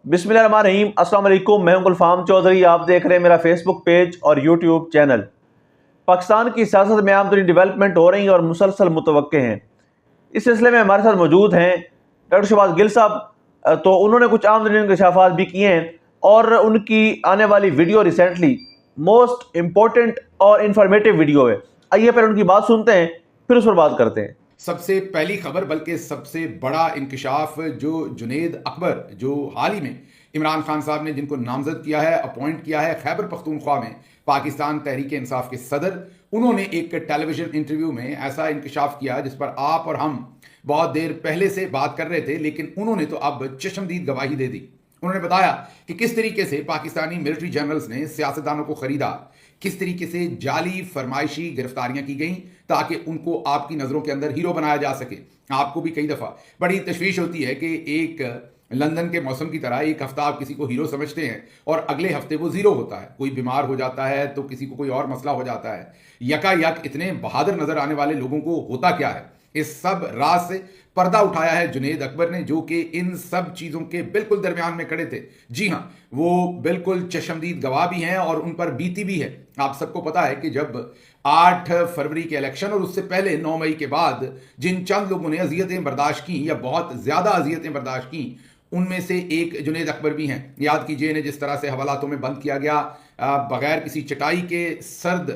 बिस्मिल्लाहिर्रहमानिर्रहीम। अस्सलाम वालेकुम। मैं हूं गुलफाम चौधरी। आप देख रहे हैं मेरा फेसबुक पेज और यूट्यूब चैनल। पाकिस्तान की सियासत में आमतौर डेवलपमेंट हो रही है और मुसलसल मुतवक्के हैं। इस सिलसिले में हमारे साथ मौजूद हैं डॉक्टर शहबाज गिल साहब। तो उन्होंने कुछ आमतौर इंकशाफात भी किए हैं और उनकी आने वाली वीडियो रिसेंटली मोस्ट इम्पोर्टेंट और इंफॉर्मेटिव वीडियो है। आइए पहले उनकी बात सुनते हैं, फिर उस पर बात करते हैं। सबसे पहली खबर बल्कि सबसे बड़ा इंकशाफ जो जुनेद अकबर जो हाल ही में इमरान खान साहब ने जिनको नामजद किया है, अपॉइंट किया है खैबर पख्तूनख्वा में पाकिस्तान तहरीक इंसाफ के सदर, उन्होंने एक टेलीविजन इंटरव्यू में ऐसा इंकशाफ किया जिस पर आप और हम बहुत देर पहले से बात कर रहे थे, लेकिन उन्होंने तो अब चश्मदीद गवाही दे दी। उन्होंने बताया कि किस तरीके से पाकिस्तानी मिलिट्री जनरल्स ने सियासतदानों को खरीदा, किस तरीके से जाली फरमाइशी गिरफ्तारियां की गई ताकि उनको आपकी नज़रों के अंदर हीरो बनाया जा सके। आपको भी कई दफ़ा बड़ी तशवीश होती है कि एक लंदन के मौसम की तरह एक हफ्ता आप किसी को हीरो समझते हैं और अगले हफ्ते वो जीरो होता है। कोई बीमार हो जाता है तो किसी को कोई और मसला हो जाता है। यकायक इतने बहादुर नजर आने वाले लोगों को होता क्या है? इस सब राज से पर्दा उठाया है जुनेद अकबर ने, जो कि इन सब चीजों के बिल्कुल दरमियान में खड़े थे। जी हां, वो बिल्कुल चश्मदीद गवाह भी हैं और उन पर बीती भी है। आप सबको पता है कि जब 8 फरवरी के इलेक्शन और उससे पहले 9 मई के बाद जिन चंद लोगों ने अजियतें बर्दाश्त की या बहुत ज्यादा अजियतें बर्दाश्त की, उनमें से एक जुनेद अकबर भी हैं। याद कीजिए इन्हें जिस तरह से हवालातों में बंद किया गया, बगैर किसी चटाई के सर्द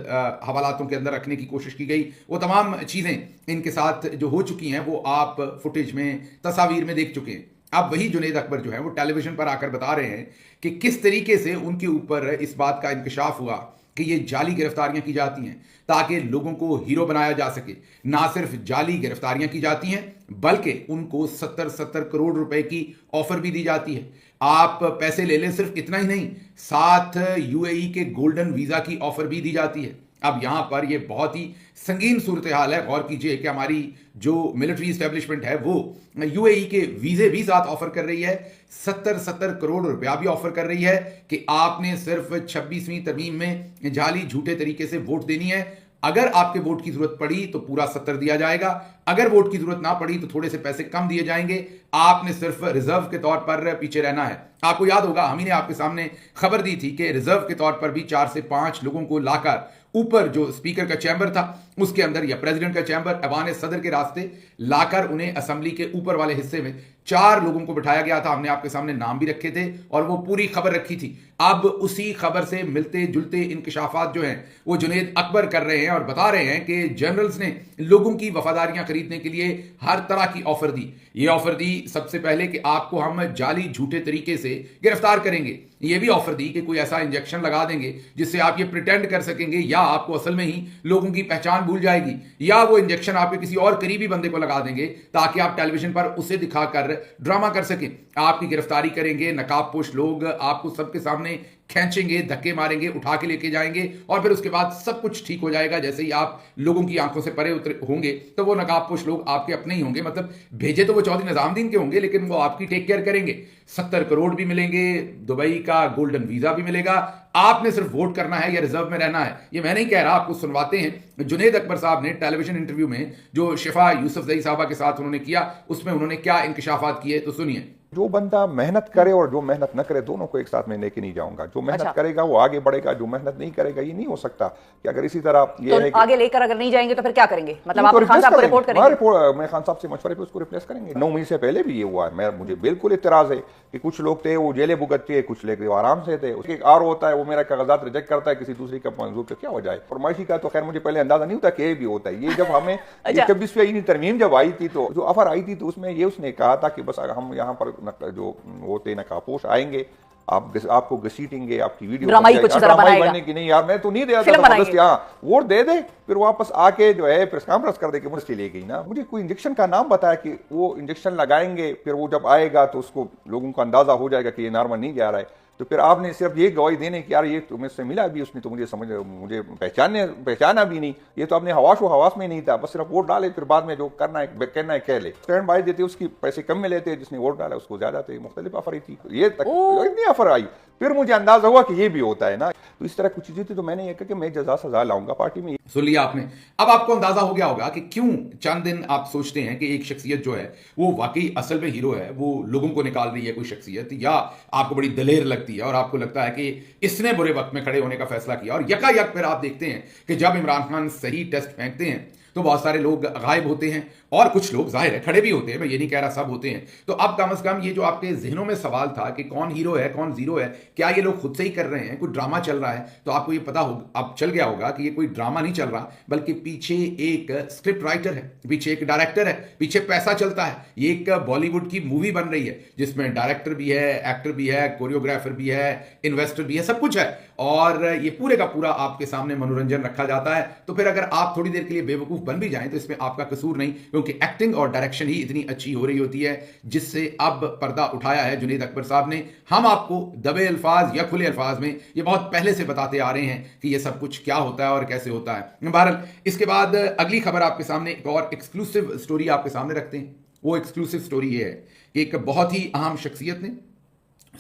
हवालातों के अंदर रखने की कोशिश की गई, वो तमाम चीज़ें इनके साथ जो हो चुकी हैं वो आप फुटेज में, तस्वीर में देख चुके हैं। अब वही जुनेद अकबर जो है वो टेलीविजन पर आकर बता रहे हैं कि किस तरीके से उनके ऊपर इस बात का इंकशाफ हुआ कि ये जाली गिरफ्तारियां की जाती हैं ताकि लोगों को हीरो बनाया जा सके। ना सिर्फ जाली गिरफ्तारियां की जाती हैं बल्कि उनको 70-70 करोड़ रुपए की ऑफर भी दी जाती है। आप पैसे ले लें, सिर्फ इतना ही नहीं, साथ यूएई के गोल्डन वीजा की ऑफर भी दी जाती है। अब यहां पर यह बहुत ही संगीन सूरत हाल है। गौर कीजिए कि हमारी जो मिलिट्री स्टैब्लिशमेंट है वो यूएई के वीजे भी साथ ऑफर कर रही है, 70-70 करोड़ रुपया भी ऑफर कर रही है कि आपने सिर्फ 26वीं तरमीम में जाली झूठे तरीके से वोट देनी है। अगर आपके वोट की जरूरत पड़ी तो पूरा 70 दिया जाएगा, अगर वोट की जरूरत ना पड़ी तो थोड़े से पैसे कम दिए जाएंगे। आपने सिर्फ रिजर्व के तौर पर पीछे रहना है। आपको याद होगा हम ही ने आपके सामने खबर दी थी कि रिजर्व के तौर पर भी 4 से 5 लोगों को लाकर ऊपर जो स्पीकर का चैम्बर था उसके अंदर या प्रेसिडेंट का चैम्बर ऐवान सदर के रास्ते लाकर उन्हें असेंबली के ऊपर वाले हिस्से में 4 लोगों को बिठाया गया था। हमने आपके सामने नाम भी रखे थे और वो पूरी खबर रखी थी। अब उसी खबर से मिलते जुलते इंकशाफात जो हैं वो जुनेद अकबर कर रहे हैं और बता रहे हैं कि जनरल्स ने लोगों की वफादारियां खरीदने के लिए हर तरह की ऑफर दी। ये ऑफर दी सबसे पहले कि आपको हम जाली झूठे तरीके से गिरफ्तार करेंगे। ये भी ऑफर दी कि कोई ऐसा इंजेक्शन लगा देंगे जिससे आप ये प्रिटेंड कर सकेंगे या आपको असल में ही लोगों की पहचान भूल जाएगी, या वो इंजेक्शन आपके किसी और करीबी बंदे को लगा देंगे ताकि आप टेलीविजन पर उसे दिखाकर ड्रामा कर सकें। आपकी गिरफ्तारी करेंगे, नकाबपोश लोग आपको सबके सामने खींचेंगे, धक्के मारेंगे, उठा के लेके जाएंगे और फिर उसके बाद सब कुछ ठीक हो जाएगा। जैसे ही आप लोगों की आंखों से परे उतरे होंगे तो वो नकाबपोश लोग आपके अपने ही होंगे। मतलब भेजे तो वो चौधरी निजामुद्दीन के होंगे लेकिन वो आपकी टेक केयर करेंगे। 70 करोड़ भी मिलेंगे, दुबई का गोल्डन वीजा भी मिलेगा। आपने सिर्फ वोट करना है या रिजर्व में रहना है। ये मैं नहीं कह रहा, आपको सुनवाते हैं जुनेद अकबर साहब ने टेलीविजन इंटरव्यू में जो शिफा यूसुफजई साहबा के साथ उन्होंने किया, उसमें उन्होंने क्या इंकशाफात किए तो सुनिए। जो बंदा मेहनत करे और जो मेहनत न करे दोनों को एक साथ में लेके नहीं जाऊंगा। जो मेहनत करेगा वो आगे बढ़ेगा, जो मेहनत नहीं करेगा ये नहीं हो सकता कि अगर इसी तरह ये तो है कि आगे लेकर अगर नहीं जाएंगे तो फिर क्या करेंगे? मतलब आप खान साहब को रिपोर्ट करेंगे? मैं खान साहब से मशवरे पे उसको रिप्लेस करेंगे। 9 मई से पहले भी ये हुआ है। मुझे बिल्कुल इतराज है कि कुछ लोग थे वो जेलें भुगतते, कुछ लोग आराम से थे। उसके आर होता है वो मेरा कागजात रिजेक्ट करता है, किसी दूसरी का मंजूर पे क्या हो जाए। फरमाइशी का तो खैर मुझे पहले अंदाजा नहीं होता कि ये भी होता है। ये जब हमें 26वीं तरमीम जब आई थी तो जो ऑफर आई थी तो उसमें ये उसने कहा था कि बस हम यहाँ पर जो होते नकाबपोश आएंगे, आपको घसीटेंगे, आपकी वीडियो बनने की नहीं यार मैं तो नहीं दे रहा, वोट दे दे फिर वापस आके जो है प्रेस कॉन्फ्रेंस कर दे कि मुझे ले गई ना। मुझे कोई इंजेक्शन का नाम बताया कि वो इंजेक्शन लगाएंगे, फिर वो जब आएगा तो उसको लोगों को अंदाजा हो जाएगा कि ये नॉर्मल नहीं जा रहा है। तो फिर आपने सिर्फ ये गवाही देने की यार ये तुम्हें से मिला भी, उसने तो मुझे पहचाना भी नहीं, ये तो अपने हवास में नहीं था, बस सिर्फ वोट डाले फिर बाद में जो करना है कहना है कह ले। स्टैंड बाय देते उसकी पैसे कम में लेते, जिसने वोट डाला उसको ज्यादा थे। मुख्तलिफ ऑफर थी, ये तक इतनी ऑफर आई फिर मुझे अंदाजा हुआ कि ये भी होता है ना। तो इस तरह कुछ चीजें थी, तो मैंने ये कहा कि मैं जजा सजा लाऊंगा पार्टी में। सुन लिया आपने। अब आपको अंदाजा हो गया होगा कि क्यों चंद दिन आप सोचते हैं कि एक शख्सियत जो है वो वाकई असल में हीरो है, वो लोगों को निकाल रही है कोई शख्सियत, या आपको बड़ी दलेर लगती है और आपको लगता है कि इसने बुरे वक्त में खड़े होने का फैसला किया। और यकायक फिर आप देखते हैं कि जब इमरान खान सही टेस्ट फेंकते हैं तो बहुत सारे लोग गायब होते हैं और कुछ लोग जाहिर है खड़े भी होते हैं, मैं ये नहीं कह रहा सब होते हैं। तो अब कम से कम ये जो आपके जहनों में सवाल था कि कौन हीरो है कौन जीरो है, क्या ये लोग खुद से ही कर रहे हैं, कोई ड्रामा चल रहा है, तो आपको ये पता होगा, अब चल गया होगा कि ये कोई ड्रामा नहीं चल रहा, बल्कि पीछे एक स्क्रिप्ट राइटर है, पीछे एक डायरेक्टर है, पीछे पैसा चलता है। ये एक बॉलीवुड की मूवी बन रही है जिसमें डायरेक्टर भी है, एक्टर भी है, कोरियोग्राफर भी है, इन्वेस्टर भी है, सब कुछ है, और ये पूरे का पूरा आपके सामने मनोरंजन रखा जाता है। तो फिर अगर आप थोड़ी देर के लिए बेवकूफ बन भी जाएं तो इसमें आपका कसूर नहीं, क्योंकि एक्टिंग और डायरेक्शन ही इतनी अच्छी हो रही होती है जिससे अब पर्दा उठाया है जुनैद अकबर साहब ने। हम आपको दबे अल्फाज या खुले अल्फाज में ये बहुत पहले से बताते आ रहे हैं कि ये सब कुछ क्या होता है और कैसे होता है। बहरहाल इसके बाद अगली खबर आपके सामने एक और एक्सक्लूसिव स्टोरी आपके सामने रखते हैं। वो एक्सक्लूसिव स्टोरी ये है कि एक बहुत ही अहम शख्सियत ने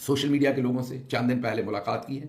सोशल मीडिया के लोगों से चंद दिन पहले मुलाकात की है,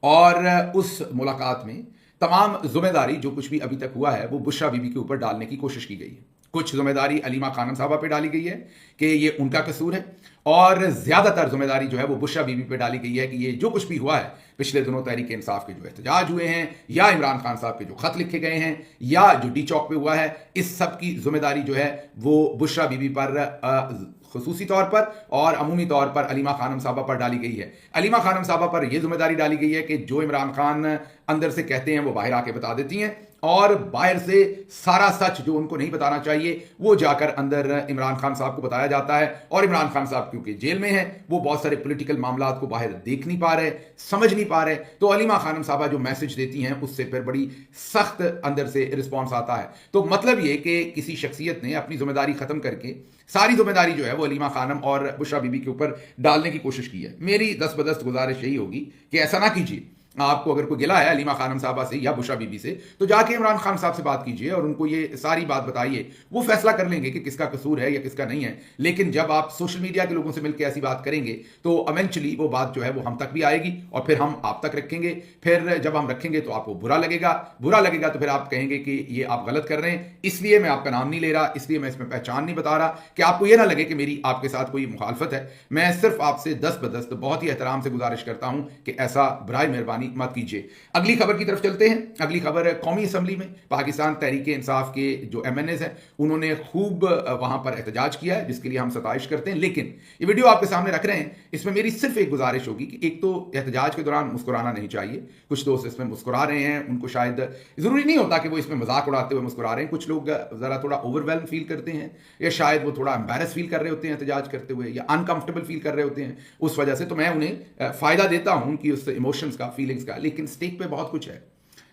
और उस मुलाकात में तमाम जिम्मेदारी जो कुछ भी अभी तक हुआ है वो बुशरा बीबी के ऊपर डालने की कोशिश की गई है। कुछ जिम्मेदारी अलीमा खानम साहबा पे डाली गई है कि ये उनका कसूर है, और ज्यादातर जिम्मेदारी जो है वो बुशरा बीबी पे डाली गई है कि ये जो कुछ भी हुआ है पिछले दिनों तहरीक इंसाफ के जो एहतजाज हुए हैं, या इमरान खान साहब के जो खत लिखे गए हैं, या जो डी चौक पे हुआ है, इस सब की जिम्मेदारी जो है वो बुशरा बीबी पर खुसूसी तौर पर और अमूमी तौर पर अलीमा खानम साहबा पर डाली गई है। अलीमा खानम साहबा पर यह जिम्मेदारी डाली गई है कि जो इमरान खान अंदर से कहते हैं वो बाहर आके बता देती हैं, और बाहर से सारा सच जो उनको नहीं बताना चाहिए वो जाकर अंदर इमरान खान साहब को बताया जाता है। और इमरान खान साहब क्योंकि जेल में हैं, वो बहुत सारे पॉलिटिकल मामलात को बाहर देख नहीं पा रहे, समझ नहीं पा रहे, तो अलीमा खानम साहबा जो मैसेज देती हैं उससे फिर बड़ी सख्त अंदर से रिस्पॉन्स आता है। तो मतलब ये कि किसी शख्सियत ने अपनी जिम्मेदारी खत्म करके सारी जिम्मेदारी जो है वो अलीमा खानम और बुशरा बीबी के ऊपर डालने की कोशिश की है। मेरी दस्तबदस्त गुजारिश यही होगी कि ऐसा ना कीजिए। आपको अगर कोई गिला है अलीमा खानम साहबा से या बुशरा बीबी से, तो जाके इमरान खान साहब से बात कीजिए और उनको ये सारी बात बताइए, वो फैसला कर लेंगे कि किसका कसूर है या किसका नहीं है। लेकिन जब आप सोशल मीडिया के लोगों से मिलकर ऐसी बात करेंगे तो इवेंचुअली वो बात जो है वो हम तक भी आएगी, और फिर हम आप तक रखेंगे। फिर जब हम रखेंगे तो आपको बुरा लगेगा तो फिर आप कहेंगे कि ये आप गलत कर रहे हैं। इसलिए मैं आपका नाम नहीं ले रहा, इसलिए मैं इसमें पहचान नहीं बता रहा, कि आपको ये ना लगे कि मेरी आपके साथ कोई मुखालफत है। मैं सिर्फ आपसे दस्तबदस्त बहुत ही एहतराम से गुजारिश करता हूं कि ऐसा बराए मेहरबानी मत कीजिए। अगली खबर की तरफ चलते हैं। अगली खबर कौमी असम्बली में पाकिस्तान तहरीक इंसाफ के जो MNAs हैं उन्होंने खूब वहां पर एहतजाज किया है, जिसके लिए हम सताइश करते हैं। लेकिन ये वीडियो आपके सामने रख रहे हैं, इसमें मेरी सिर्फ एक गुजारिश होगी कि एक तो एहतजाज के दौरान मुस्कुराना नहीं चाहिए। कुछ दोस्त इसमें मुस्कुरा रहे हैं, उनको शायद जरूरी नहीं होता कि वो इसमें मजाक उड़ाते हुए मुस्कुरा रहे हैं। कुछ लोग जरा थोड़ा ओवरवेल्म फील करते हैं, या शायद वो थोड़ा एम्बैरस फील कर रहे होते हैं एहतजाज करते हुए, या अनकंफर्टेबल फील कर रहे होते हैं उस वजह से। तो मैं उन्हें फायदा देता हूं उनकी उस इमोशंस का, फीलिंग्स का। लेकिन स्टेक पे बहुत कुछ है,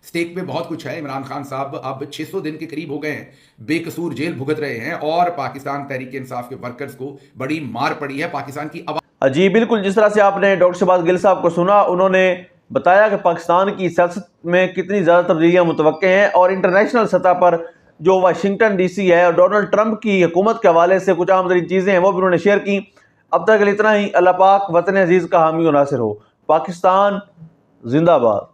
स्टेक पे बहुत कुछ है। इमरान खान साहब अब 600 दिन के करीब हो गए हैं, बेकसूर जेल भुगत रहे हैं, और पाकिस्तान तहरीक इंसाफ के वर्कर्स को बड़ी मार पड़ी है। पाकिस्तान की जी बिल्कुल, जिस तरह से आपने डॉक्टर शहबाज गिल साहब को सुना, उन्होंने बताया कि पाकिस्तान की सियासत में कितनी ज़्यादा तब्दीलियाँ मुतवक्के हैं, और इंटरनेशनल सतह पर जो वाशिंगटन DC है और डोनाल्ड ट्रंप की हुकूमत के हवाले से कुछ आम तरीन चीज़ें हैं वो भी उन्होंने शेयर की। अब तक इतना ही। अल्लाह पाक वतन अजीज़ का हामी और नासिर हो। पाकिस्तान जिंदाबाद।